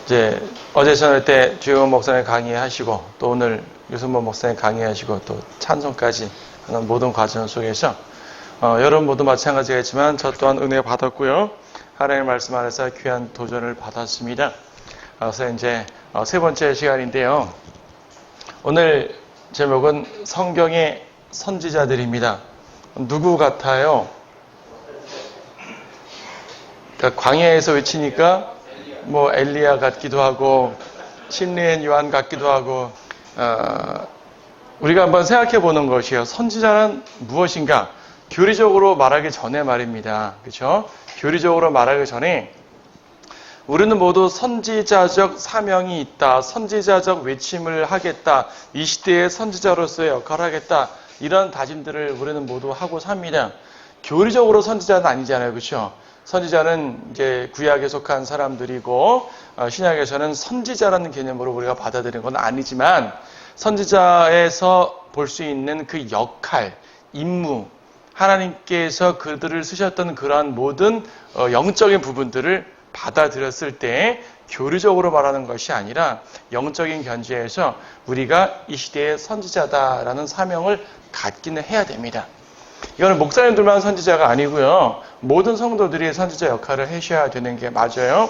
이제 어제 저녁 때 주영원 목사님 강의하시고 또 오늘 유승모 목사님 강의하시고 또 찬송까지 하는 모든 과정 속에서 여러분 모두 마찬가지겠지만 저 또한 은혜 받았고요. 하나님의 말씀 안에서 귀한 도전을 받았습니다. 그래서 이제 세 번째 시간인데요. 오늘 제목은 성경의 선지자들입니다. 누구 같아요? 그러니까 광야에서 외치니까 뭐 엘리야 같기도 하고 심리엔 요한 같기도 하고 우리가 한번 생각해 보는 것이요. 선지자는 무엇인가? 교리적으로 말하기 전에 말입니다. 그렇죠? 교리적으로 말하기 전에 우리는 모두 선지자적 사명이 있다. 선지자적 외침을 하겠다. 이 시대의 선지자로서의 역할을 하겠다. 이런 다짐들을 우리는 모두 하고 삽니다. 교리적으로 선지자는 아니잖아요. 그렇죠? 선지자는 이제 구약에 속한 사람들이고 신약에서는 선지자라는 개념으로 우리가 받아들이는 건 아니지만 선지자에서 볼 수 있는 그 역할, 임무, 하나님께서 그들을 쓰셨던 그러한 모든 영적인 부분들을 받아들였을 때 교리적으로 말하는 것이 아니라 영적인 견지에서 우리가 이 시대의 선지자다라는 사명을 갖기는 해야 됩니다. 이거는 목사님들만 선지자가 아니고요. 모든 성도들이 선지자 역할을 하셔야 되는 게 맞아요.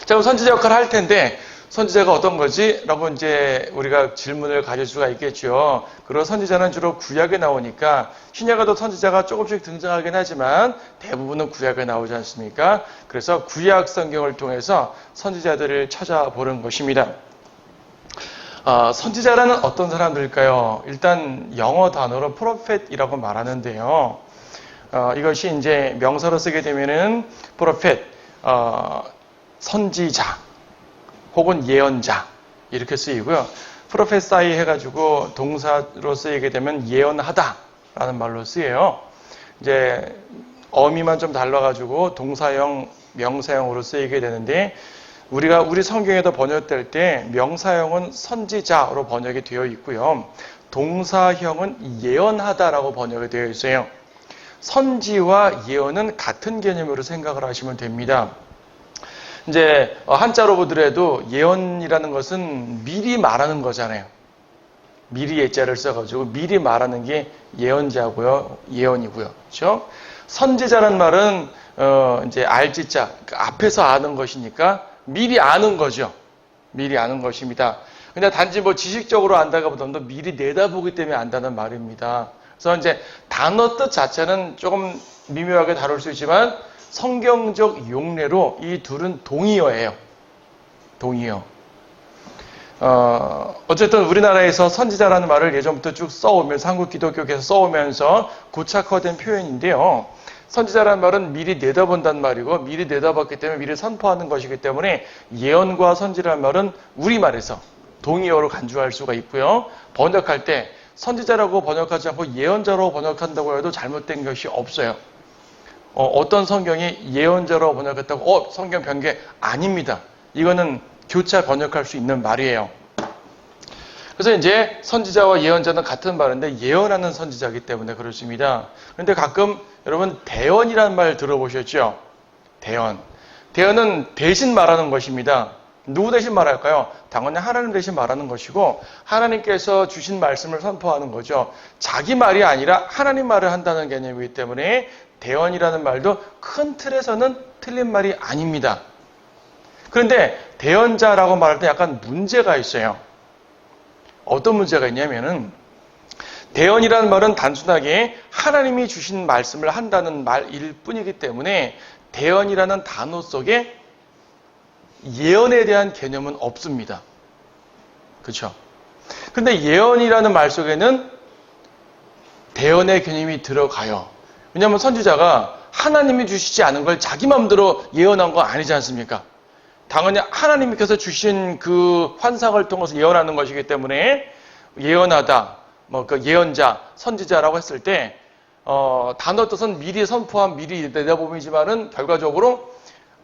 자, 그럼 선지자 역할을 할 텐데 선지자가 어떤 거지? 라고 이제 우리가 질문을 가질 수가 있겠죠. 그리고 선지자는 주로 구약에 나오니까 신약에도 선지자가 조금씩 등장하긴 하지만 대부분은 구약에 나오지 않습니까? 그래서 구약 성경을 통해서 선지자들을 찾아보는 것입니다. 선지자라는 어떤 사람들일까요? 일단 영어 단어로 prophet이라고 말하는데요. 이것이 이제 명사로 쓰게 되면은 prophet, 선지자 혹은 예언자 이렇게 쓰이고요. prophesy 해가지고 동사로 쓰이게 되면 예언하다라는 말로 쓰여요. 이제 어미만 좀 달라가지고 동사형, 명사형으로 쓰이게 되는데 우리 성경에도 번역될 때 명사형은 선지자로 번역이 되어 있고요. 동사형은 예언하다라고 번역이 되어 있어요. 선지와 예언은 같은 개념으로 생각을 하시면 됩니다. 이제 한자로 보더라도 예언이라는 것은 미리 말하는 거잖아요. 미리 예자를 써가지고 미리 말하는 게 예언자고요, 예언이고요. 그렇죠? 선지자란 말은 이제 알지자, 앞에서 아는 것이니까 미리 아는 거죠. 미리 아는 것입니다. 근데 단지 뭐 지식적으로 안다기보다는 미리 내다보기 때문에 안다는 말입니다. 그래서 이제 단어 뜻 자체는 조금 미묘하게 다룰 수 있지만 성경적 용례로 이 둘은 동의어예요. 동의어. 어쨌든 우리나라에서 선지자라는 말을 예전부터 쭉 써오면서 한국 기독교계에서 써오면서 고착화된 표현인데요. 선지자라는 말은 미리 내다본다는 말이고 미리 내다봤기 때문에 미리 선포하는 것이기 때문에 예언과 선지라는 말은 우리말에서 동의어로 간주할 수가 있고요. 번역할 때 선지자라고 번역하지 않고 예언자로 번역한다고 해도 잘못된 것이 없어요. 어떤 성경이 예언자로 번역했다고 성경 변개 아닙니다. 이거는 교차 번역할 수 있는 말이에요. 그래서 이제 선지자와 예언자는 같은 말인데 예언하는 선지자이기 때문에 그렇습니다. 그런데 가끔 여러분 대언이라는 말 들어보셨죠? 대언. 대언은 대신 말하는 것입니다. 누구 대신 말할까요? 당연히 하나님 대신 말하는 것이고 하나님께서 주신 말씀을 선포하는 거죠. 자기 말이 아니라 하나님 말을 한다는 개념이기 때문에 대언이라는 말도 큰 틀에서는 틀린 말이 아닙니다. 그런데 대언자라고 말할 때 약간 문제가 있어요. 어떤 문제가 있냐면은 대언이라는 말은 단순하게 하나님이 주신 말씀을 한다는 말일 뿐이기 때문에 대언이라는 단어 속에 예언에 대한 개념은 없습니다. 그렇죠? 근데 예언이라는 말 속에는 대언의 개념이 들어가요. 왜냐하면 선지자가 하나님이 주시지 않은 걸 자기 마음대로 예언한 거 아니지 않습니까? 당연히 하나님께서 주신 그 환상을 통해서 예언하는 것이기 때문에 예언하다, 그 예언자, 선지자라고 했을 때 단어 뜻은 미리 선포한 미리 내다봄이지만은 결과적으로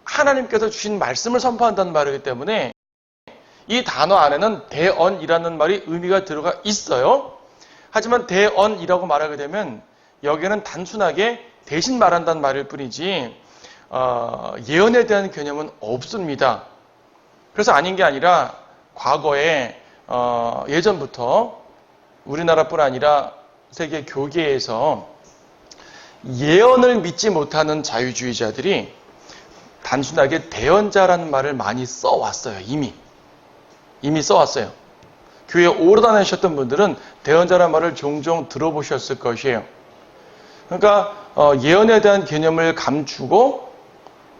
하나님께서 주신 말씀을 선포한다는 말이기 때문에 이 단어 안에는 대언이라는 말이 의미가 들어가 있어요. 하지만 대언이라고 말하게 되면 여기에는 단순하게 대신 말한다는 말일 뿐이지 예언에 대한 개념은 없습니다. 그래서 아닌 게 아니라 과거에 예전부터 우리나라뿐 아니라 세계 교계에서 예언을 믿지 못하는 자유주의자들이 단순하게 대언자라는 말을 많이 써왔어요. 이미 써왔어요. 교회에 오래 다니셨던 분들은 대언자라는 말을 종종 들어보셨을 것이에요. 그러니까 예언에 대한 개념을 감추고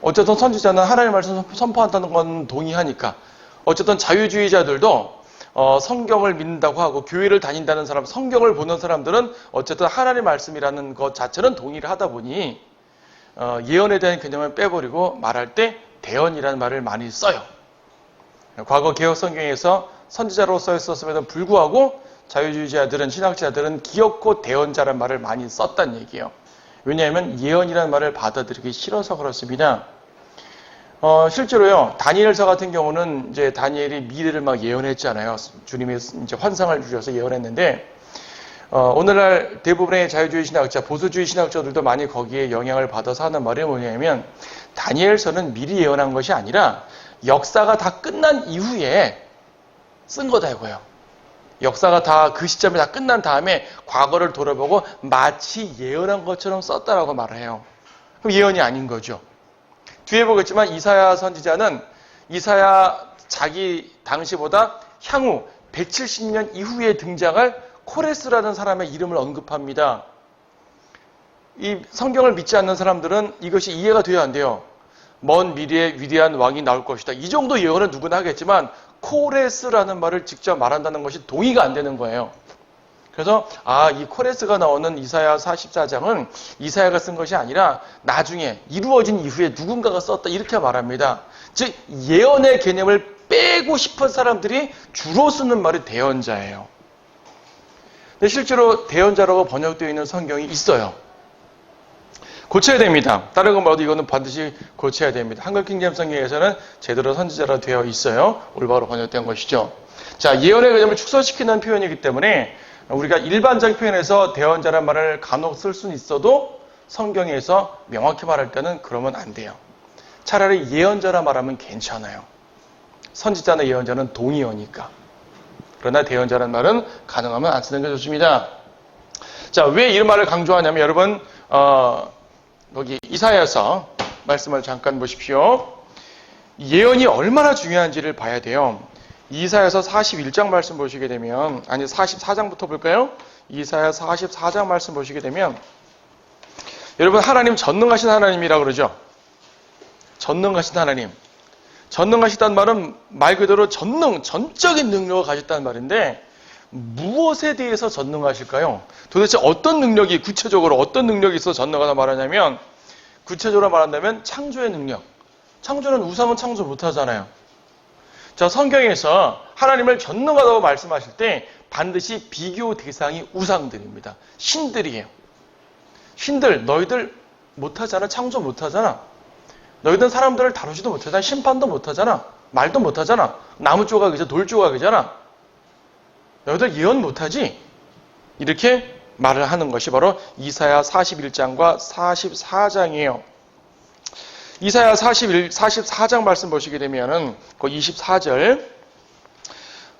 어쨌든 선지자는 하나님의 말씀을 선포한다는 건 동의하니까 어쨌든 자유주의자들도 성경을 믿는다고 하고 교회를 다닌다는 사람, 성경을 보는 사람들은 어쨌든 하나님의 말씀이라는 것 자체는 동의를 하다 보니 예언에 대한 개념을 빼버리고 말할 때 대언이라는 말을 많이 써요. 과거 개혁 성경에서 선지자로 써 있었음에도 불구하고 자유주의자들은, 신학자들은 기어코 대언자라는 말을 많이 썼다는 얘기예요. 왜냐하면 예언이라는 말을 받아들이기 싫어서 그렇습니다. 실제로요, 다니엘서 같은 경우는 이제 다니엘이 미래를 막 예언했잖아요. 주님이 이제 환상을 주셔서 예언했는데, 오늘날 대부분의 자유주의 신학자, 보수주의 신학자들도 많이 거기에 영향을 받아서 하는 말이 뭐냐면, 다니엘서는 미리 예언한 것이 아니라 역사가 다 끝난 이후에 쓴 거다 이거예요. 역사가 다 그 시점에 다 끝난 다음에 과거를 돌아보고 마치 예언한 것처럼 썼다라고 말을 해요. 그럼 예언이 아닌 거죠. 뒤에 보겠지만 이사야 선지자는 이사야 자기 당시보다 향후 170년 이후에 등장할 코레스라는 사람의 이름을 언급합니다. 이 성경을 믿지 않는 사람들은 이것이 이해가 돼야 안 돼요. 먼 미래에 위대한 왕이 나올 것이다. 이 정도 예언은 누구나 하겠지만 코레스라는 말을 직접 말한다는 것이 동의가 안 되는 거예요. 그래서 이 코레스가 나오는 이사야 44장은 이사야가 쓴 것이 아니라 나중에 이루어진 이후에 누군가가 썼다 이렇게 말합니다. 즉 예언의 개념을 빼고 싶은 사람들이 주로 쓰는 말이 대언자예요. 근데 실제로 대언자라고 번역되어 있는 성경이 있어요. 고쳐야 됩니다. 다른 건 뭐라도 이거는 반드시 고쳐야 됩니다. 한글 킹제임 성경에서는 제대로 선지자라 되어 있어요. 올바로 번역된 것이죠. 자, 예언의 개념을 축소시키는 표현이기 때문에 우리가 일반적 표현에서 대언자란 말을 간혹 쓸 수는 있어도 성경에서 명확히 말할 때는 그러면 안 돼요. 차라리 예언자라 말하면 괜찮아요. 선지자나 예언자는 동의어니까. 그러나 대언자라는 말은 가능하면 안 쓰는 게 좋습니다. 자, 왜 이 말을 강조하냐면 여러분 여기 이사야서 말씀을 잠깐 보십시오. 예언이 얼마나 중요한지를 봐야 돼요. 이사야서 41장 말씀 보시게 되면, 아니 44장부터 볼까요? 이사야 44장 말씀 보시게 되면 여러분 하나님 전능하신 하나님이라고 그러죠. 전능하신 하나님. 전능하시다는 말은 말 그대로 전적인 능력을 가졌다는 말인데 무엇에 대해서 전능하실까요? 도대체 어떤 능력이 구체적으로 어떤 능력이 있어서 전능하다 말하냐면 구체적으로 말한다면 창조의 능력. 창조는 우상은 창조 못하잖아요. 자, 성경에서 하나님을 전능하다고 말씀하실 때 반드시 비교 대상이 우상들입니다. 신들이에요. 신들, 너희들 못하잖아. 창조 못하잖아. 너희들은 사람들을 다루지도 못하잖아. 심판도 못하잖아. 말도 못하잖아. 나무 조각이잖아. 돌 조각이잖아. 너희들 예언 못하지? 이렇게 말을 하는 것이 바로 이사야 41장과 44장이에요. 이사야 44장 말씀 보시게 되면은 그 24절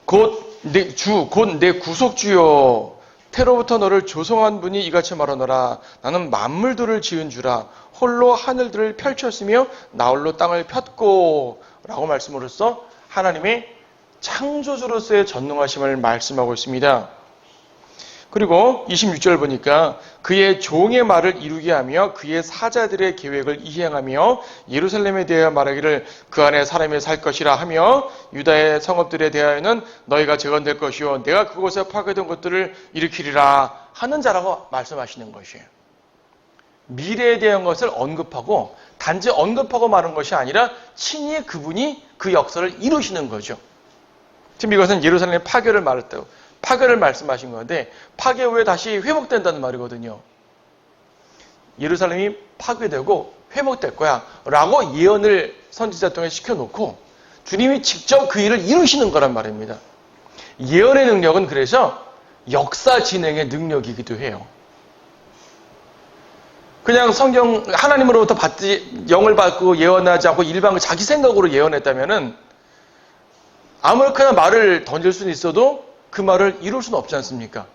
곧 내 구속주여 태로부터 너를 조성한 분이 이같이 말하노라 나는 만물들을 지은 주라 홀로 하늘들을 펼쳤으며 나 홀로 땅을 폈고 라고 말씀으로써 하나님의 창조주로서의 전능하심을 말씀하고 있습니다. 그리고 26절 보니까 그의 종의 말을 이루게 하며 그의 사자들의 계획을 이행하며 예루살렘에 대하여 말하기를 그 안에 사람이 살 것이라 하며 유다의 성읍들에 대하여는 너희가 재건될 것이요 내가 그곳에 파괴된 것들을 일으키리라 하는 자라고 말씀하시는 것이에요. 미래에 대한 것을 언급하고 단지 언급하고 마는 것이 아니라 친히 그분이 그 역사를 이루시는 거죠. 지금 이것은 예루살렘의 파괴를 말했다고 파괴를 말씀하신 건데 파괴 후에 다시 회복된다는 말이거든요. 예루살렘이 파괴되고 회복될 거야 라고 예언을 선지자 통해 시켜놓고 주님이 직접 그 일을 이루시는 거란 말입니다. 예언의 능력은 그래서 역사 진행의 능력이기도 해요. 그냥 성경 하나님으로부터 영을 받고 예언하지 않고 일방 자기 생각으로 예언했다면은 아무렇게나 말을 던질 수는 있어도 그 말을 이룰 수는 없지 않습니까?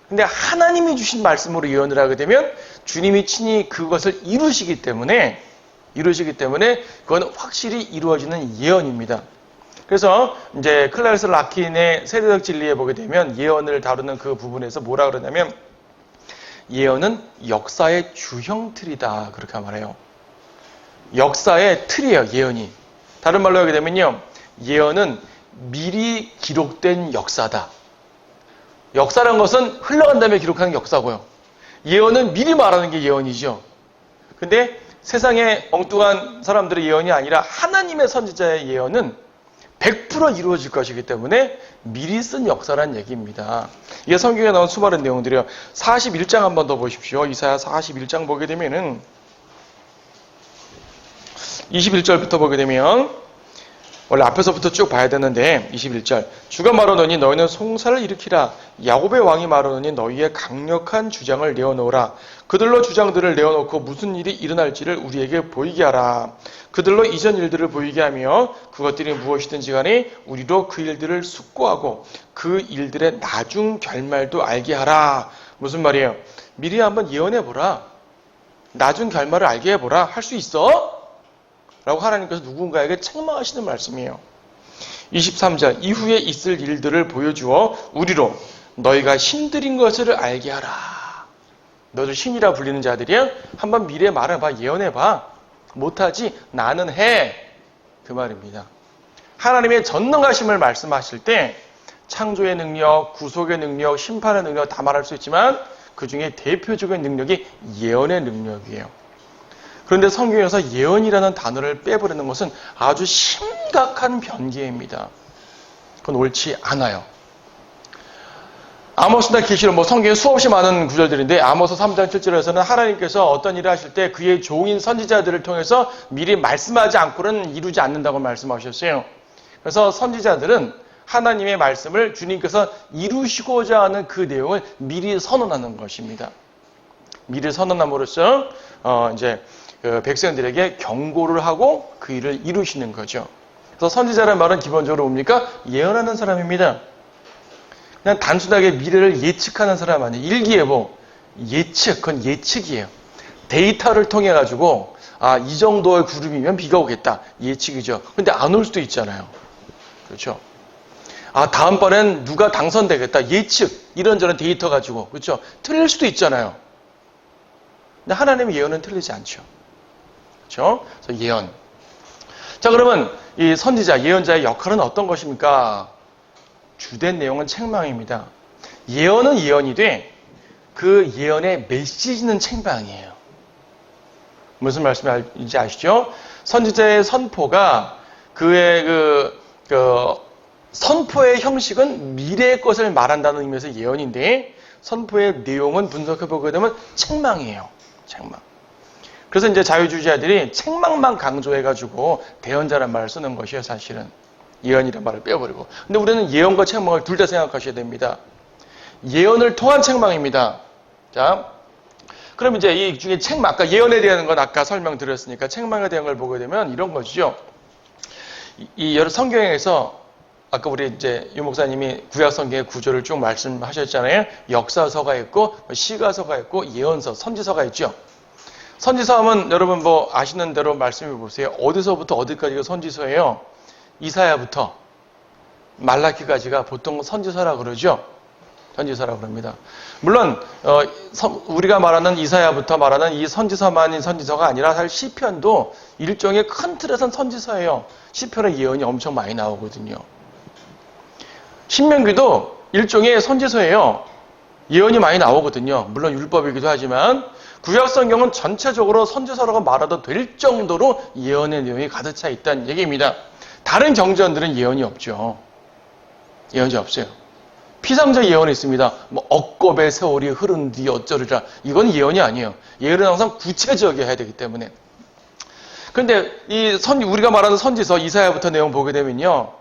근데 하나님이 주신 말씀으로 예언을 하게 되면 주님이 친히 그것을 이루시기 때문에 그건 확실히 이루어지는 예언입니다. 그래서 이제 클라리스 라킨의 세대적 진리에 보게 되면 예언을 다루는 그 부분에서 뭐라 그러냐면 예언은 역사의 주형틀이다 그렇게 말해요. 역사의 틀이에요, 예언이. 다른 말로 하게 되면요, 예언은 미리 기록된 역사다. 역사란 것은 흘러간 다음에 기록하는 역사고요. 예언은 미리 말하는 게 예언이죠. 근데 세상에 엉뚱한 사람들의 예언이 아니라 하나님의 선지자의 예언은 100% 이루어질 것이기 때문에 미리 쓴 역사란 얘기입니다. 이게 성경에 나온 수많은 내용들이요. 41장 한번 더 보십시오. 이사야 41장 보게 되면은 21절부터 보게 되면 원래 앞에서부터 쭉 봐야 되는데 21절 주가 말하노니 너희는 송사를 일으키라 야곱의 왕이 말하노니 너희의 강력한 주장을 내어놓으라 그들로 주장들을 내어놓고 무슨 일이 일어날지를 우리에게 보이게 하라 그들로 이전 일들을 보이게 하며 그것들이 무엇이든지 간에 우리로 그 일들을 숙고하고 그 일들의 나중 결말도 알게 하라. 무슨 말이에요? 미리 한번 예언해보라. 나중 결말을 알게 해보라. 할 수 있어? 라고 하나님께서 누군가에게 책망하시는 말씀이에요. 23절 이후에 있을 일들을 보여주어 우리로 너희가 신들인 것을 알게 하라. 너들 신이라 불리는 자들이야? 한번 미래 말해봐. 예언해봐. 못하지? 나는 해. 그 말입니다. 하나님의 전능하심을 말씀하실 때 창조의 능력, 구속의 능력, 심판의 능력 다 말할 수 있지만 그 중에 대표적인 능력이 예언의 능력이에요. 그런데 성경에서 예언이라는 단어를 빼버리는 것은 아주 심각한 변개입니다. 그건 옳지 않아요. 아모스나 계시록 성경에 수없이 많은 구절들인데 아모스 3장 7절에서는 하나님께서 어떤 일을 하실 때 그의 종인 선지자들을 통해서 미리 말씀하지 않고는 이루지 않는다고 말씀하셨어요. 그래서 선지자들은 하나님의 말씀을 주님께서 이루시고자 하는 그 내용을 미리 선언하는 것입니다. 미리 선언함으로써 이제 그 백성들에게 경고를 하고 그 일을 이루시는 거죠. 그래서 선지자라는 말은 기본적으로 뭡니까? 예언하는 사람입니다. 그냥 단순하게 미래를 예측하는 사람 아니에요. 일기예보, 예측, 그건 예측이에요. 데이터를 통해 가지고 이 정도의 구름이면 비가 오겠다. 예측이죠. 근데 안 올 수도 있잖아요. 그렇죠? 다음번엔 누가 당선되겠다. 예측, 이런저런 데이터 가지고. 그렇죠? 틀릴 수도 있잖아요. 근데 하나님의 예언은 틀리지 않죠. 그렇죠? 그래서 예언. 자, 그러면 이 선지자, 예언자의 역할은 어떤 것입니까? 주된 내용은 책망입니다. 예언은 예언이 돼 그 예언의 메시지는 책망이에요. 무슨 말씀인지 아시죠? 선지자의 선포가 그의 그 선포의 형식은 미래의 것을 말한다는 의미에서 예언인데 선포의 내용은 분석해보게 되면 책망이에요. 책망. 그래서 이제 자유주의자들이 책망만 강조해가지고 대언자란 말을 쓰는 것이에요, 사실은. 예언이라는 말을 빼버리고. 근데 우리는 예언과 책망을 둘 다 생각하셔야 됩니다. 예언을 통한 책망입니다. 자, 그럼 이제 이 중에 책망, 아까 예언에 대한 건 아까 설명드렸으니까 책망에 대한 걸 보게 되면 이런 것이죠. 이 여러 성경에서 아까 우리 이제 유 목사님이 구약 성경의 구조를 쭉 말씀하셨잖아요. 역사서가 있고 시가서가 있고 예언서, 선지서가 있죠. 선지서 하면 여러분 뭐 아시는 대로 말씀해 보세요. 어디서부터 어디까지가 선지서예요? 이사야부터 말라기까지가 보통 선지서라 그러죠. 선지서라 그럽니다. 물론 우리가 말하는 이사야부터 말하는 이 선지서만이 선지서가 아니라 사실 시편도 일종의 큰 틀에선 선지서예요. 시편의 예언이 엄청 많이 나오거든요. 신명기도 일종의 선지서예요. 예언이 많이 나오거든요. 물론 율법이기도 하지만 구약 성경은 전체적으로 선지서라고 말해도 될 정도로 예언의 내용이 가득 차 있다는 얘기입니다. 다른 경전들은 예언이 없죠. 예언이 없어요. 피상적 예언이 있습니다. 뭐 억겁의 세월이 흐른 뒤 어쩌리라. 이건 예언이 아니에요. 예언은 항상 구체적이어야 되기 때문에. 그런데 우리가 말하는 선지서 이사야부터 내용 보게 되면요.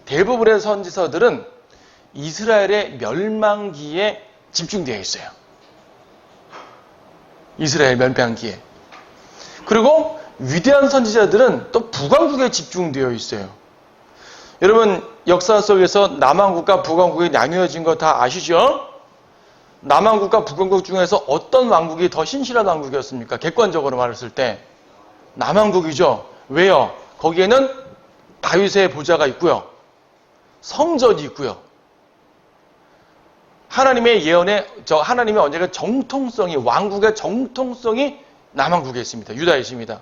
대부분의 선지서들은 이스라엘의 멸망기에 집중되어 있어요. 이스라엘 멸망기에. 그리고 위대한 선지자들은 또 북왕국에 집중되어 있어요. 여러분 역사 속에서 남한국과 북한국이 나뉘어진 거 다 아시죠? 남한국과 북한국 중에서 어떤 왕국이 더 신실한 왕국이었습니까? 객관적으로 말했을 때 남한국이죠. 왜요? 거기에는 다윗의 보좌가 있고요. 성전이 있고요. 하나님의 예언에 하나님의 언제가 정통성이 왕국의 정통성이 남한국에 있습니다. 유다에 있습니다.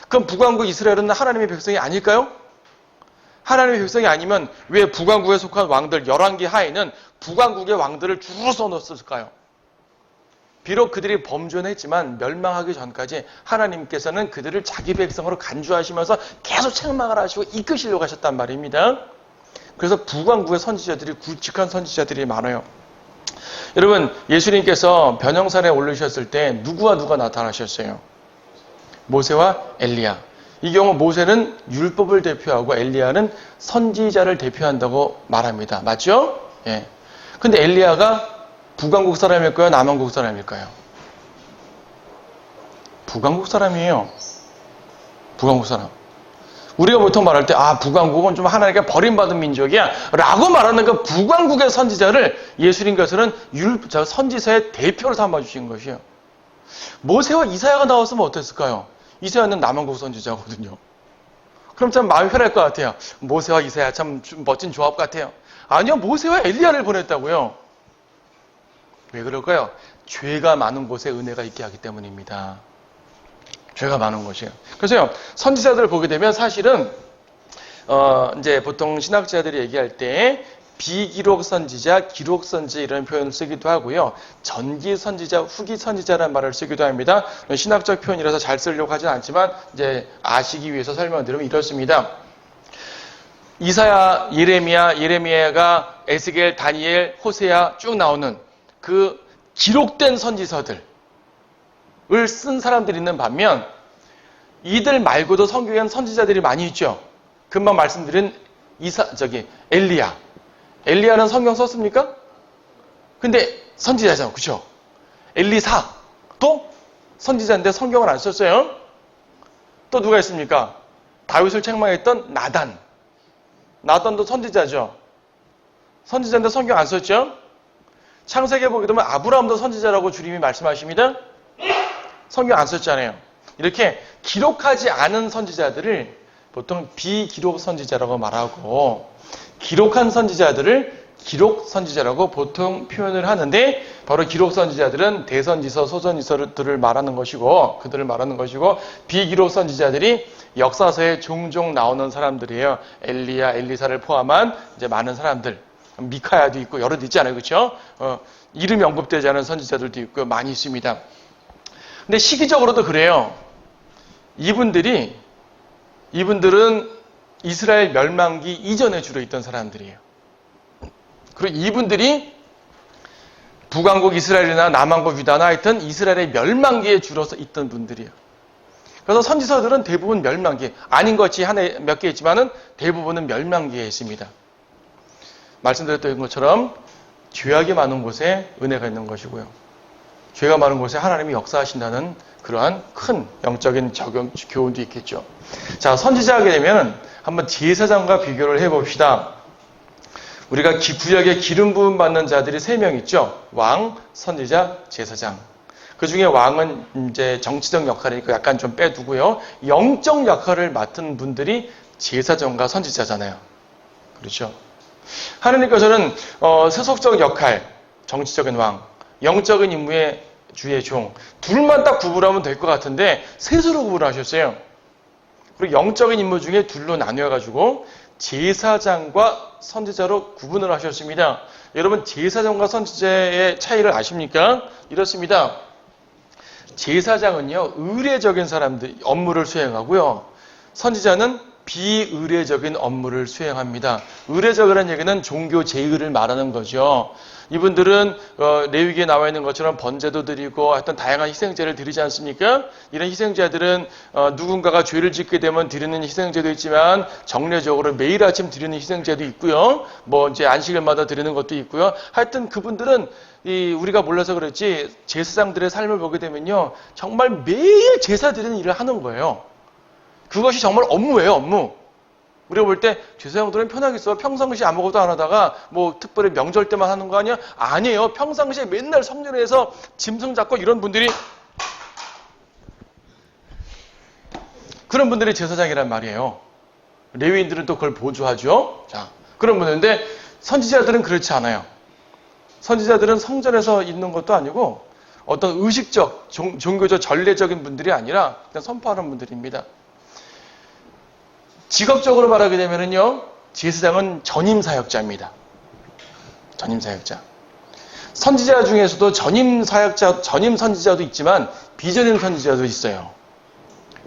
그럼 북왕국 이스라엘은 하나님의 백성이 아닐까요? 하나님의 백성이 아니면 왜 북왕국에 속한 왕들 열왕기 하에는 북왕국의 왕들을 주로 써놓았을까요? 비록 그들이 범죄는 했지만 멸망하기 전까지 하나님께서는 그들을 자기 백성으로 간주하시면서 계속 책망을 하시고 이끄시려고 하셨단 말입니다. 그래서 북왕국의 선지자들이 굵직한 선지자들이 많아요. 여러분 예수님께서 변형산에 올르셨을 때 누구와 누가 나타나셨어요? 모세와 엘리야. 이 경우 모세는 율법을 대표하고 엘리야는 선지자를 대표한다고 말합니다. 맞죠? 예. 근데 엘리야가 북왕국 사람일까요? 남한국 사람일까요? 북왕국 사람이에요. 북왕국 사람. 우리가 보통 말할 때 북왕국은 좀 하나님께 버림받은 민족이야 라고 말하는 그 북왕국의 선지자를 예수님께서는 선지자의 대표로 삼아주신 것이에요. 모세와 이사야가 나왔으면 어땠을까요? 이사야는 남한국 선지자거든요. 그럼 참 마음이 편할 것 같아요. 모세와 이사야 참 멋진 조합 같아요. 아니요, 모세와 엘리야를 보냈다고요. 왜 그럴까요? 죄가 많은 곳에 은혜가 있게 하기 때문입니다. 죄가 많은 곳이에요. 그래서요, 선지자들을 보게 되면 사실은 이제 보통 신학자들이 얘기할 때 비기록 선지자, 기록 선지 이런 표현을 쓰기도 하고요. 전기 선지자, 후기 선지자라는 말을 쓰기도 합니다. 신학적 표현이라서 잘 쓰려고 하진 않지만 이제 아시기 위해서 설명드리면 이렇습니다. 이사야, 예레미야가 에스겔, 다니엘, 호세아 쭉 나오는 그 기록된 선지서들을 쓴 사람들이 있는 반면 이들 말고도 성경에는 선지자들이 많이 있죠. 금방 말씀드린 엘리야. 엘리야는 성경 썼습니까? 근데 선지자잖아요. 그렇죠? 엘리사도 선지자인데 성경을 안 썼어요. 또 누가 있습니까? 다윗을 책망했던 나단도 선지자죠. 선지자인데 성경 안 썼죠? 창세기에 보게 되면 아브라함도 선지자라고 주님이 말씀하십니다. 성경 안 썼잖아요. 이렇게 기록하지 않은 선지자들을 보통 비기록 선지자라고 말하고 기록한 선지자들을 기록 선지자라고 보통 표현을 하는데 바로 기록 선지자들은 대선지서, 소선지서들을 말하는 것이고 그들을 말하는 것이고 비기록 선지자들이 역사서에 종종 나오는 사람들이에요. 엘리야, 엘리사를 포함한 이제 많은 사람들. 미카야도 있고 여러 있잖아요. 그렇죠? 이름이 언급되지 않은 선지자들도 있고 많이 있습니다. 근데 시기적으로도 그래요. 이분들은 이스라엘 멸망기 이전에 주로 있던 사람들이에요. 그리고 이분들이 북왕국 이스라엘이나 남왕국 유다나 하여튼 이스라엘의 멸망기에 주로 있던 분들이에요. 그래서 선지서들은 대부분 멸망기, 아닌 것이 몇 개 있지만은 대부분은 멸망기에 있습니다. 말씀드렸던 것처럼 죄악이 많은 곳에 은혜가 있는 것이고요. 죄가 많은 곳에 하나님이 역사하신다는 그러한 큰 영적인 교훈도 있겠죠. 자, 선지자 하게 되면 한번 제사장과 비교를 해봅시다. 우리가 구약에 기름 부음 받는 자들이 3명 있죠. 왕, 선지자, 제사장. 그 중에 왕은 이제 정치적 역할이니까 약간 좀 빼두고요. 영적 역할을 맡은 분들이 제사장과 선지자잖아요. 그렇죠? 하느님께서는 세속적 역할, 정치적인 왕, 영적인 임무의 주의 종, 둘만 딱 구분하면 될 것 같은데 셋으로 구분하셨어요. 그리고 영적인 임무 중에 둘로 나뉘어가지고 제사장과 선지자로 구분을 하셨습니다. 여러분 제사장과 선지자의 차이를 아십니까? 이렇습니다. 제사장은요 의례적인 사람들 업무를 수행하고요. 선지자는 비의례적인 업무를 수행합니다. 의례적이라는 얘기는 종교 제의를 말하는 거죠. 이분들은 레위기에 나와 있는 것처럼 번제도 드리고 하여튼 다양한 희생제를 드리지 않습니까? 이런 희생제들은 누군가가 죄를 짓게 되면 드리는 희생제도 있지만 정례적으로 매일 아침 드리는 희생제도 있고요. 뭐 이제 안식일마다 드리는 것도 있고요. 하여튼 그분들은 우리가 몰라서 그렇지 제사장들의 삶을 보게 되면요. 정말 매일 제사 드리는 일을 하는 거예요. 그것이 정말 업무예요, 업무. 우리가 볼 때 제사장들은 편하겠어. 평상시에 아무것도 안 하다가 뭐 특별히 명절 때만 하는 거 아니야? 아니에요. 평상시에 맨날 성전에서 짐승 잡고 이런 분들이 그런 분들이 제사장이란 말이에요. 레위인들은 또 그걸 보조하죠. 자, 그런 분들인데 선지자들은 그렇지 않아요. 선지자들은 성전에서 있는 것도 아니고 어떤 의식적, 종교적, 전례적인 분들이 아니라 그냥 선포하는 분들입니다. 직업적으로 말하게 되면요, 제사장은 전임 사역자입니다. 전임 사역자. 선지자 중에서도 전임 사역자, 전임 선지자도 있지만 비전임 선지자도 있어요.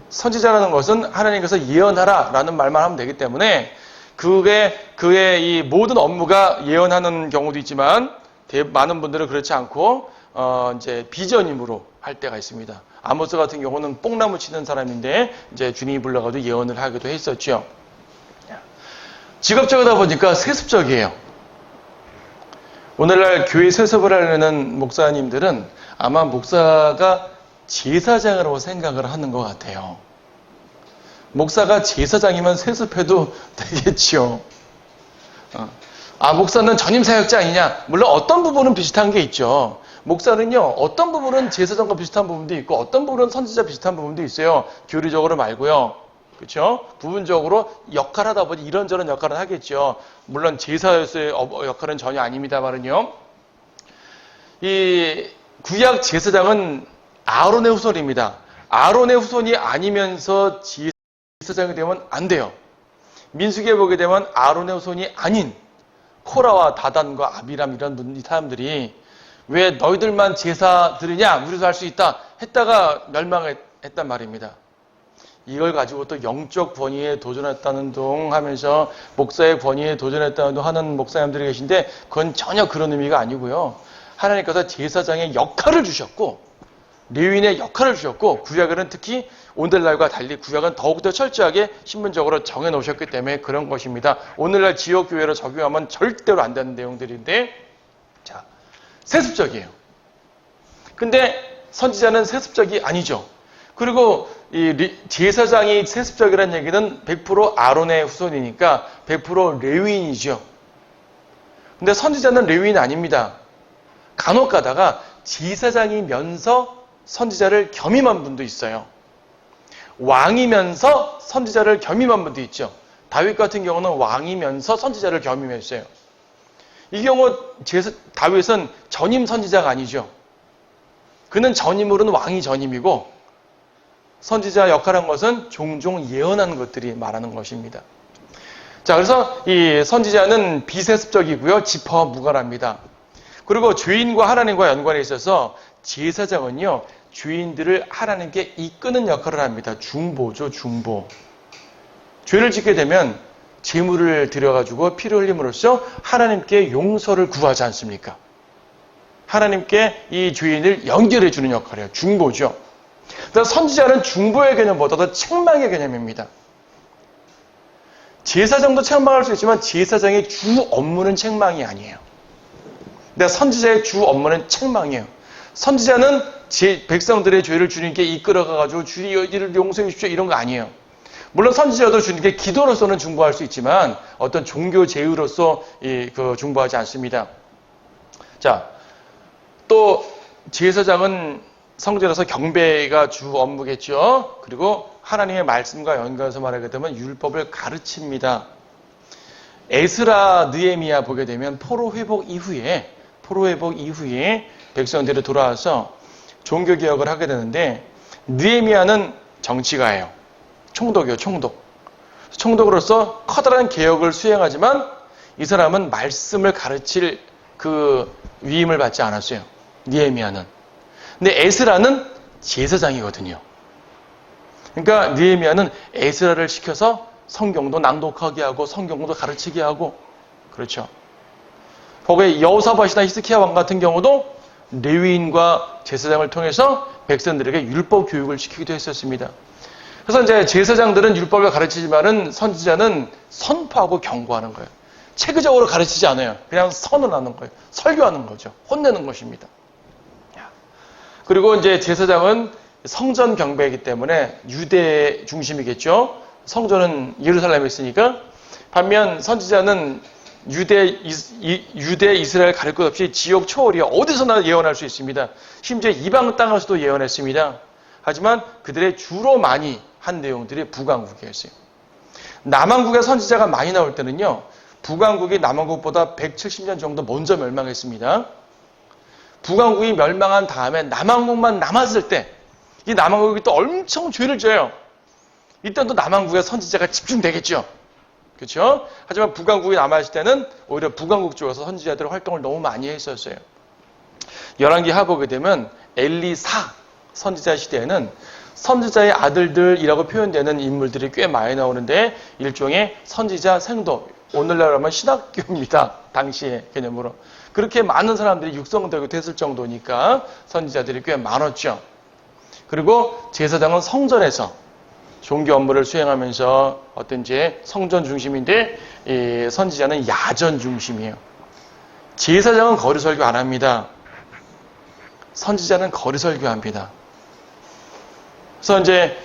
선지자라는 것은 하나님께서 예언하라라는 말만 하면 되기 때문에 그의 이 모든 업무가 예언하는 경우도 있지만 많은 분들은 그렇지 않고 이제 비전임으로 할 때가 있습니다. 아모스 같은 경우는 뽕나무 치는 사람인데 이제 주님이 불러가지고 예언을 하기도 했었죠. 직업적이다 보니까 세습적이에요. 오늘날 교회 세습을 하려는 목사님들은 아마 목사가 제사장이라고 생각을 하는 것 같아요. 목사가 제사장이면 세습해도 되겠지요. 목사는 전임 사역자 아니냐? 물론 어떤 부분은 비슷한 게 있죠. 목사는요, 어떤 부분은 제사장과 비슷한 부분도 있고, 어떤 부분은 선지자 비슷한 부분도 있어요. 교리적으로 말고요. 그렇죠? 부분적으로 역할하다 보니 이런저런 역할은 하겠죠. 물론 제사의 역할은 전혀 아닙니다만은요. 이 구약 제사장은 아론의 후손입니다. 아론의 후손이 아니면서 제사장이 되면 안 돼요. 민수기에 보게 되면 아론의 후손이 아닌 코라와 다단과 아비람 이런 사람들이 왜 너희들만 제사 드리냐? 우리도 할 수 있다. 했다가 멸망했단 말입니다. 이걸 가지고 또 영적 권위에 도전했다는 둥 하면서 목사의 권위에 도전했다는 둥 하는 목사님들이 계신데 그건 전혀 그런 의미가 아니고요. 하나님께서 제사장의 역할을 주셨고 레위인의 역할을 주셨고 구약에는 특히 오늘날과 달리 구약은 더욱더 철저하게 신분적으로 정해놓으셨기 때문에 그런 것입니다. 오늘날 지역교회로 적용하면 절대로 안 되는 내용들인데 자, 세습적이에요. 근데 선지자는 세습적이 아니죠. 그리고 이 제사장이 세습적이라는 얘기는 100% 아론의 후손이니까 100% 레위인이죠. 근데 선지자는 레위인 아닙니다. 간혹 가다가 제사장이면서 선지자를 겸임한 분도 있어요. 왕이면서 선지자를 겸임한 분도 있죠. 다윗 같은 경우는 왕이면서 선지자를 겸임했어요. 이 경우 다윗은 전임 선지자가 아니죠. 그는 전임으로는 왕이 전임이고 선지자 역할한 것은 종종 예언하는 것들이 말하는 것입니다. 자, 그래서 이 선지자는 비세습적이고요. 지파와 무관합니다. 그리고 죄인과 하나님과 연관에 있어서 제사장은요, 죄인들을 하나님께 이끄는 역할을 합니다. 중보죠, 중보. 죄를 짓게 되면 제물을 드려가지고 피를 흘림으로써 하나님께 용서를 구하지 않습니까? 하나님께 이 죄인을 연결해 주는 역할이에요. 중보죠. 그래서 선지자는 중보의 개념보다도 책망의 개념입니다. 제사장도 책망할 수 있지만 제사장의 주 업무는 책망이 아니에요. 근데 선지자의 주 업무는 책망이에요. 선지자는 백성들의 죄를 주님께 이끌어가가지고 주님을 용서해 주십시오 이런 거 아니에요. 물론 선지자도 주님께 기도로서는 중보할 수 있지만 어떤 종교 제의로서 중보하지 않습니다. 자, 또 제사장은 성전에서 경배가 주 업무겠죠. 그리고 하나님의 말씀과 연관해서 말하게 되면 율법을 가르칩니다. 에스라, 느헤미야 보게 되면 포로 회복 이후에 백성들이 돌아와서 종교 개혁을 하게 되는데 느헤미야는 정치가예요. 총독이요, 총독. 총독으로서 커다란 개혁을 수행하지만 이 사람은 말씀을 가르칠 그 위임을 받지 않았어요. 느헤미야는. 근데 에스라는 제사장이거든요. 그러니까 느헤미야는 에스라를 시켜서 성경도 낭독하게 하고 성경도 가르치게 하고 그렇죠. 거기에 여호사밧이나 히스기야 왕 같은 경우도 레위인과 제사장을 통해서 백성들에게 율법 교육을 시키기도 했었습니다. 그래서 이제 제사장들은 율법을 가르치지만은 선지자는 선포하고 경고하는 거예요. 체계적으로 가르치지 않아요. 그냥 선언하는 거예요. 설교하는 거죠. 혼내는 것입니다. 그리고 이제 제사장은 성전 경배이기 때문에 유대 중심이겠죠. 성전은 예루살렘에 있으니까 반면 선지자는 유대 이스라엘 가릴 것 없이 지역 초월이 어디서나 예언할 수 있습니다. 심지어 이방 땅에서도 예언했습니다. 하지만 그들의 주로 많이 한 내용들이 북왕국이었어요. 남왕국의 선지자가 많이 나올 때는요, 북왕국이 남왕국보다 170년 정도 먼저 멸망했습니다. 북왕국이 멸망한 다음에 남왕국만 남았을 때, 이 남왕국이 또 엄청 죄를 져요. 이때 또 남왕국의 선지자가 집중되겠죠. 그렇죠? 하지만 북왕국이 남아있을 때는 오히려 북왕국 쪽에서 선지자들의 활동을 너무 많이 했었어요. 열왕기하 보게 되면 엘리사 선지자 시대에는 선지자의 아들들이라고 표현되는 인물들이 꽤 많이 나오는데 일종의 선지자 생도, 오늘날 하면 신학교입니다. 당시의 개념으로. 그렇게 많은 사람들이 육성되고 됐을 정도니까 선지자들이 꽤 많았죠. 그리고 제사장은 성전에서 종교 업무를 수행하면서 어떤지 성전 중심인데 이 선지자는 야전 중심이에요. 제사장은 거리 설교 안 합니다. 선지자는 거리 설교합니다. 그래서 이제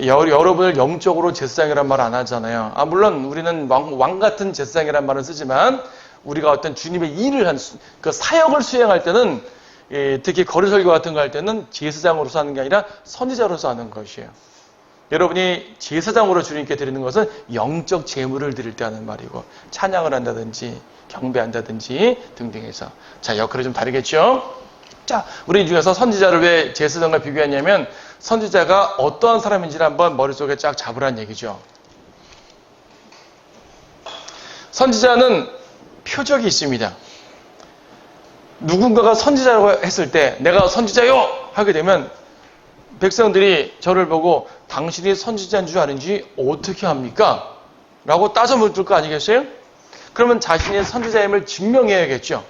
여러분을 영적으로 제사장이란 말 안 하잖아요. 물론 우리는 왕 같은 제사장이란 말은 쓰지만 우리가 어떤 주님의 일을 한 그 사역을 수행할 때는 특히 거리 설교 같은 거 할 때는 제사장으로서 하는 게 아니라 선지자로서 하는 것이에요. 여러분이 제사장으로 주님께 드리는 것은 영적 제물을 드릴 때 하는 말이고 찬양을 한다든지 경배한다든지 등등해서 자 역할이 좀 다르겠죠? 자 우리 중에서 선지자를 왜 제사장과 비교했냐면 선지자가 어떠한 사람인지를 한번 머릿속에 쫙 잡으라는 얘기죠. 선지자는 표적이 있습니다. 누군가가 선지자라고 했을 때 내가 선지자요! 하게 되면 백성들이 저를 보고 당신이 선지자인 줄 아는지 어떻게 합니까? 라고 따져 묻을 거 아니겠어요? 그러면 자신의 선지자임을 증명해야겠죠.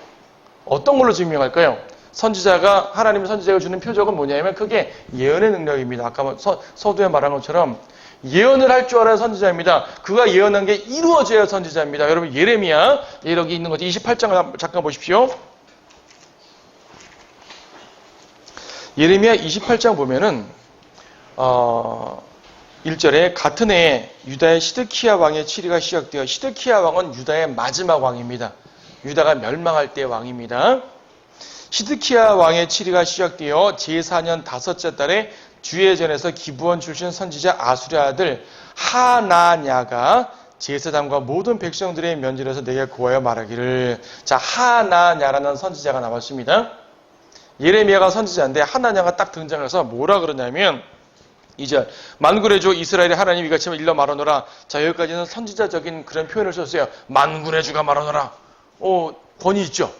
어떤 걸로 증명할까요? 선지자가 하나님의 선지자가 주는 표적은 뭐냐면 그게 예언의 능력입니다. 아까 서두에 말한 것처럼 예언을 할 줄 알아야 선지자입니다. 그가 예언한 게 이루어져야 선지자입니다. 여러분 예레미야 여기 있는 거죠. 28장 잠깐 보십시오. 예레미야 28장 보면은 1절에 같은 해에 유다의 시드키야 왕의 치리가 시작되어 시드키야 왕은 유다의 마지막 왕입니다. 유다가 멸망할 때의 왕입니다. 시드키야 왕의 치리가 시작되어 제4년 5째 달에 주의 전에서 기브온 출신 선지자 아수랴 아들 하나냐가 제사장과 모든 백성들의 면전에서 내게 고하여 말하기를 자 하나냐라는 선지자가 나왔습니다. 예레미야가 선지자인데 하나냐가 딱 등장해서 뭐라 그러냐면 2절 만군의 주 이스라엘의 하나님 이같이 일러 말하노라. 자 여기까지는 선지자적인 그런 표현을 썼어요. 만군의 주가 말하노라. 권위 있죠.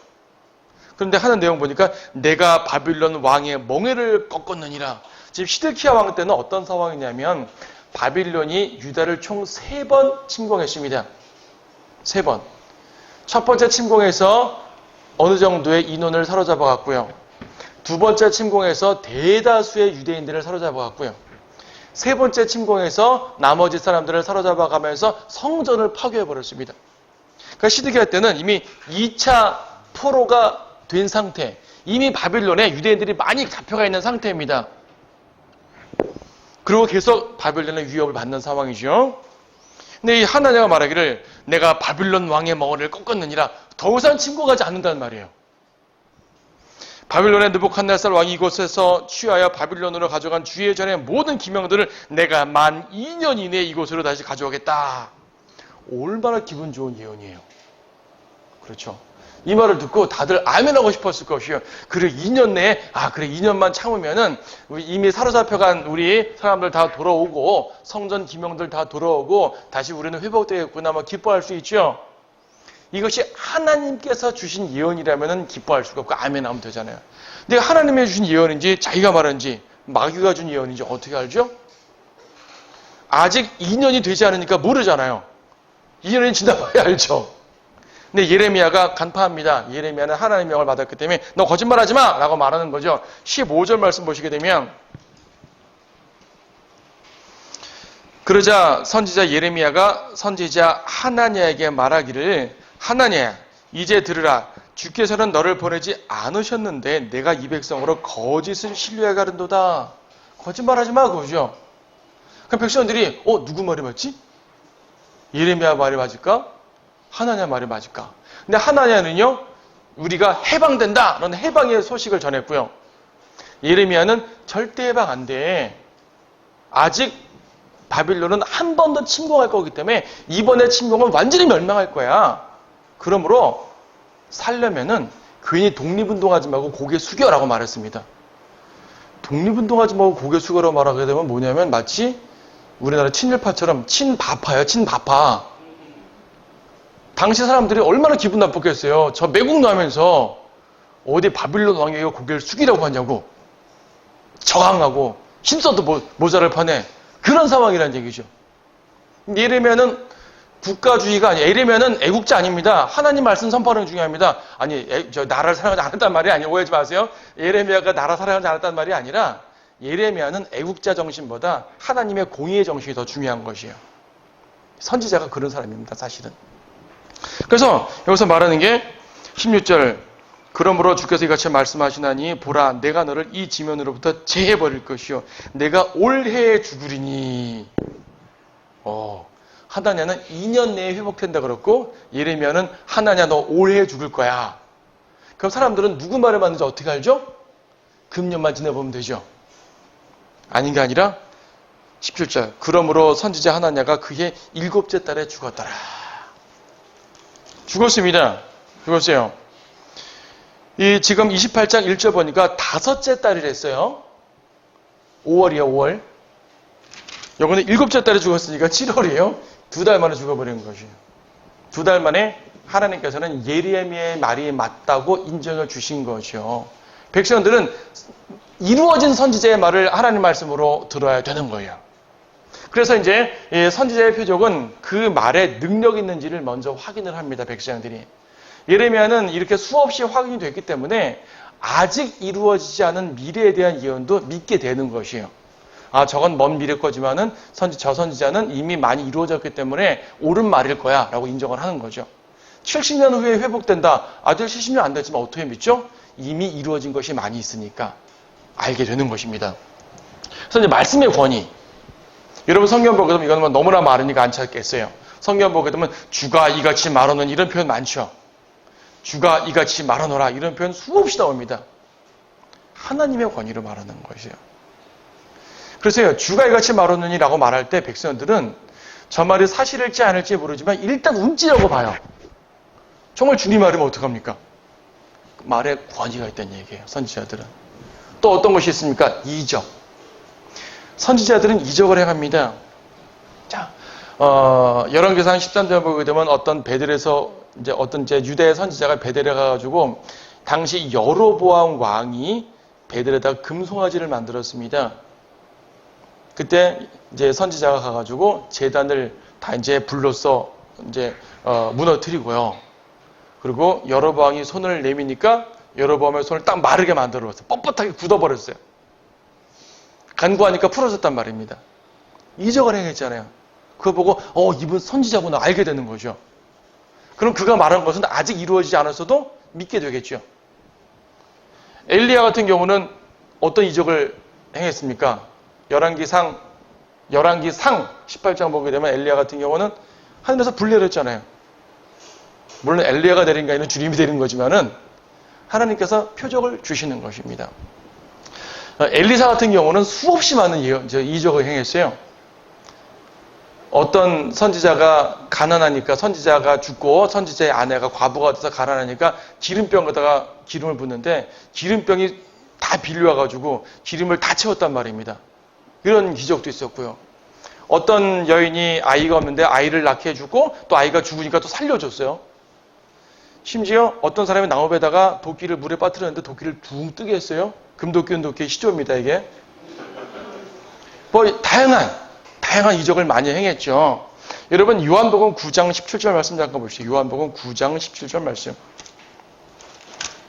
그런데 하는 내용 보니까 내가 바빌론 왕의 멍에를 꺾었느니라. 지금 시드키야 왕 때는 어떤 상황이냐면 바빌론이 유다를 총 3번 침공했습니다. 3번. 첫 번째 침공에서 어느 정도의 인원을 사로잡아 갔고요. 두 번째 침공에서 대다수의 유대인들을 사로잡아 갔고요. 세 번째 침공에서 나머지 사람들을 사로잡아 가면서 성전을 파괴해 버렸습니다. 그러니까 시드기야 때는 이미 2차 포로가 된 상태, 이미 바빌론에 유대인들이 많이 잡혀가 있는 상태입니다. 그리고 계속 바빌론의 위협을 받는 상황이죠. 근데 이 하나냐가 말하기를 내가 바빌론 왕의 멍을 꺾었느니라. 더 이상 침공하지 않는다는 말이에요. 바빌론의 느부갓네살 왕이 이곳에서 취하여 바빌론으로 가져간 주의 전의 모든 기명들을 내가 만 2년 이내에 이곳으로 다시 가져오겠다. 얼마나 기분 좋은 예언이에요. 그렇죠. 이 말을 듣고 다들 아멘하고 싶었을 것이에요. 그래 2년 내에 그래 2년만 참으면은 이미 사로잡혀간 우리 사람들 다 돌아오고 성전 기명들 다 돌아오고 다시 우리는 회복되겠구나 뭐 기뻐할 수 있죠. 이것이 하나님께서 주신 예언이라면 기뻐할 수가 없고 아멘하면 되잖아요. 근데 하나님이 주신 예언인지 자기가 말한지 마귀가 준 예언인지 어떻게 알죠? 아직 2년이 되지 않으니까 모르잖아요. 2년이 지나봐야 알죠. 근데 예레미야가 간파합니다. 예레미야는 하나님의 명을 받았기 때문에 너 거짓말하지 마! 라고 말하는 거죠. 15절 말씀 보시게 되면 그러자 선지자 예레미야가 선지자 하나냐에게 말하기를 하나냐 이제 들으라. 주께서는 너를 보내지 않으셨는데 내가 이 백성으로 거짓을 신뢰해 가는도다. 거짓말하지 마 그거죠. 그럼 백성들이 누구 말이 맞지? 예레미야 말이 맞을까? 하나냐 말이 맞을까? 근데 하나냐는요, 우리가 해방된다! 라는 해방의 소식을 전했고요. 예레미야는 절대 해방 안 돼. 아직 바빌론은 한 번 더 침공할 거기 때문에 이번에 침공은 완전히 멸망할 거야. 그러므로 살려면은 괜히 독립운동하지 말고 고개 숙여라고 말했습니다. 독립운동하지 말고 고개 숙여라고 말하게 되면 뭐냐면 마치 우리나라 친일파처럼 친바파예요. 친바파. 당시 사람들이 얼마나 기분 나쁘겠어요. 저 매국노 하면서 어디 바빌론 왕에게 고개를 숙이라고 하냐고. 저항하고 힘써도 모자랄 판에 그런 상황이라는 얘기죠. 예레미야는 국가주의가 아니에요. 예레미야는 애국자 아닙니다. 하나님 말씀 선포하는 게 중요합니다. 아니, 나라를 사랑하지 않았단 말이 아니에요. 오해하지 마세요. 예레미야가 나라 사랑하지 않았단 말이 아니라 예레미야는 애국자 정신보다 하나님의 공의의 정신이 더 중요한 것이에요. 선지자가 그런 사람입니다. 사실은. 그래서 여기서 말하는 게 16절 그러므로 주께서 이같이 말씀하시나니 보라 내가 너를 이 지면으로부터 제해버릴 것이요 내가 올해에 죽으리니 하나냐는 2년 내에 회복된다 그랬고 예레미야는 하나냐 너 올해에 죽을 거야. 그럼 사람들은 누구 말을 맞는지 어떻게 알죠? 금년만 지내보면 되죠. 아닌 게 아니라 17절 그러므로 선지자 하나냐가 그의 7째 달에 죽었더라. 죽었습니다. 죽었어요. 지금 28장 1절 보니까 5째 달이랬어요. 5월이에요. 5월. 요거는 7째 달에 죽었으니까 7월이에요. 2달 만에 죽어버린 것이에요. 2달 만에 하나님께서는 예레미야의 말이 맞다고 인정해 주신 거죠. 백성들은 이루어진 선지자의 말을 하나님 말씀으로 들어야 되는 거예요. 그래서 이제 선지자의 표적은 그 말에 능력이 있는지를 먼저 확인을 합니다. 백성들이. 예레미야는 이렇게 수없이 확인이 됐기 때문에 아직 이루어지지 않은 미래에 대한 예언도 믿게 되는 것이에요. 아, 저건 먼 미래 거지만은 저 선지자는 이미 많이 이루어졌기 때문에 옳은 말일 거야 라고 인정을 하는 거죠. 70년 후에 회복된다. 아직 70년 안 됐지만 어떻게 믿죠? 이미 이루어진 것이 많이 있으니까 알게 되는 것입니다. 그래서 이제 말씀의 권위. 여러분 성경 보게 되면 이거는 너무나 많으니까 안 찾겠어요. 성경 보게 되면 주가 이같이 말하는 이런 표현 많죠. 주가 이같이 말하노라 이런 표현 수없이 나옵니다. 하나님의 권위로 말하는 것이에요. 그래서 주가 이같이 말하느니라고 말할 때 백성들은 저 말이 사실일지 아닐지 모르지만 일단 운지라고 봐요. 정말 주님 말이면 어떡합니까? 말에 권위가 있다는 얘기예요. 선지자들은. 또 어떤 것이 있습니까? 이적. 선지자들은 이적을 해갑니다. 자, 열왕기상 13절 보게 되면 어떤 베델에서 어떤 유대의 선지자가 베델에 가가지고 당시 여로보암 왕이 베델에다가 금송아지를 만들었습니다. 그때 이제 선지자가 가가지고 제단을 다 이제 불로써 이제 무너뜨리고요. 그리고 여로보암이 손을 내미니까 여로보암의 손을 딱 마르게 만들어버렸어요. 뻣뻣하게 굳어버렸어요. 간구하니까 풀어졌단 말입니다. 이적을 행했잖아요. 그거 보고 이분 선지자구나 알게 되는 거죠. 그럼 그가 말한 것은 아직 이루어지지 않았어도 믿게 되겠죠. 엘리야 같은 경우는 어떤 이적을 행했습니까? 열왕기상 18장 보게 되면 엘리야 같은 경우는 하늘에서 불 내렸잖아요. 물론 엘리야가 내린 게 아니라 주님이 내린 거지만은 하나님께서 표적을 주시는 것입니다. 엘리사 같은 경우는 수없이 많은 이적을 행했어요. 어떤 선지자가 가난하니까 선지자가 죽고 선지자의 아내가 과부가 돼서 가난하니까 기름병에다가 기름을 붓는데 기름병이 다 빌려와가지고 기름을 다 채웠단 말입니다. 이런 기적도 있었고요. 어떤 여인이 아이가 없는데 아이를 낳게 해주고 또 아이가 죽으니까 또 살려줬어요. 심지어 어떤 사람이 나무에다가 도끼를 물에 빠뜨렸는데 도끼를 둥 뜨게 했어요. 금도끼, 은도끼의 시조입니다, 이게. 다양한 이적을 많이 행했죠. 여러분, 요한복음 9장 17절 말씀 잠깐 보시죠. 요한복음 9장 17절 말씀.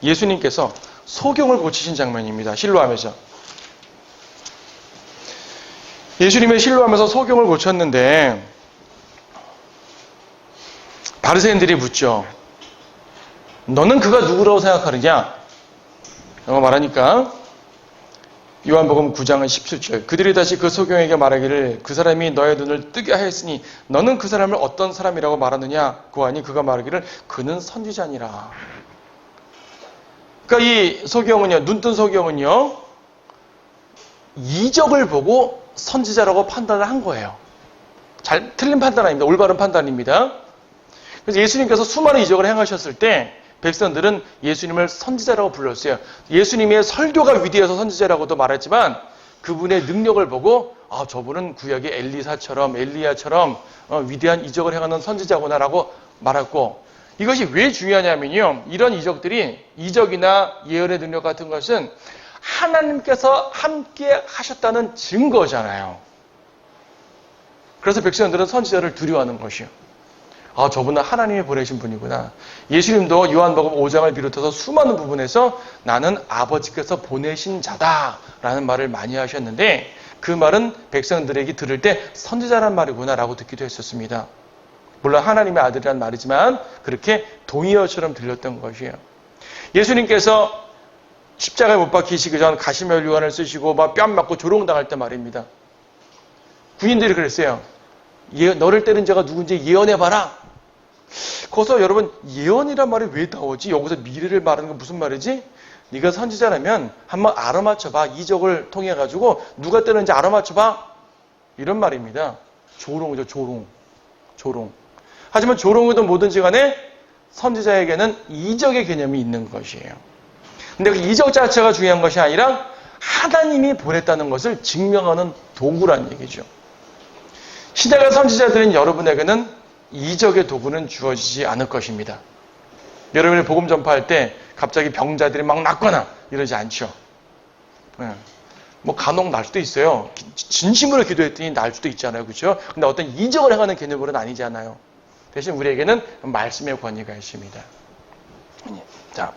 예수님께서 소경을 고치신 장면입니다. 실로암에서. 예수님의 실로암에서 소경을 고쳤는데 바리새인들이 묻죠. 너는 그가 누구라고 생각하느냐? 라고 말하니까 요한복음 9장은 17절. 그들이 다시 그 소경에게 말하기를 그 사람이 너의 눈을 뜨게 하였으니 너는 그 사람을 어떤 사람이라고 말하느냐? 고하니 그가 말하기를 그는 선지자니라. 그러니까 이 소경은요, 눈뜬 소경은요, 이적을 보고 선지자라고 판단을 한 거예요. 틀린 판단 아닙니다. 올바른 판단입니다. 그래서 예수님께서 수많은 이적을 행하셨을 때 백성들은 예수님을 선지자라고 불렀어요. 예수님의 설교가 위대해서 선지자라고도 말했지만 그분의 능력을 보고 저분은 구약의 엘리야처럼 위대한 이적을 행하는 선지자구나라고 말했고, 이것이 왜 중요하냐면요. 이런 이적들이 이적이나 예언의 능력 같은 것은 하나님께서 함께 하셨다는 증거잖아요. 그래서 백성들은 선지자를 두려워하는 것이요. 저분은 하나님이 보내신 분이구나. 예수님도 요한복음 5장을 비롯해서 수많은 부분에서 나는 아버지께서 보내신 자다라는 말을 많이 하셨는데 그 말은 백성들에게 들을 때 선지자란 말이구나 라고 듣기도 했었습니다. 물론 하나님의 아들이란 말이지만 그렇게 동의어처럼 들렸던 것이에요. 예수님께서 십자가에 못 박히시기 전 가시면류관을 쓰시고 막 뺨 맞고 조롱당할 때 말입니다. 군인들이 그랬어요. 너를 때린 자가 누군지 예언해봐라. 거기서 여러분 예언이란 말이 왜 나오지? 여기서 미래를 말하는 건 무슨 말이지? 네가 선지자라면 한번 알아맞혀봐. 이적을 통해 가지고 누가 때렸는지 알아맞혀봐. 이런 말입니다. 조롱이죠. 조롱. 하지만 조롱이든 뭐든지 간에 선지자에게는 이적의 개념이 있는 것이에요. 근데 그 이적 자체가 중요한 것이 아니라 하나님이 보냈다는 것을 증명하는 도구란 얘기죠. 신약의 선지자들인 여러분에게는 이적의 도구는 주어지지 않을 것입니다. 여러분이 복음 전파할 때 갑자기 병자들이 막 낫거나 이러지 않죠. 뭐 간혹 날 수도 있어요. 진심으로 기도했더니 날 수도 있잖아요. 그렇죠? 근데 어떤 이적을 행하는 개념으로는 아니잖아요. 대신 우리에게는 말씀의 권위가 있습니다. 자,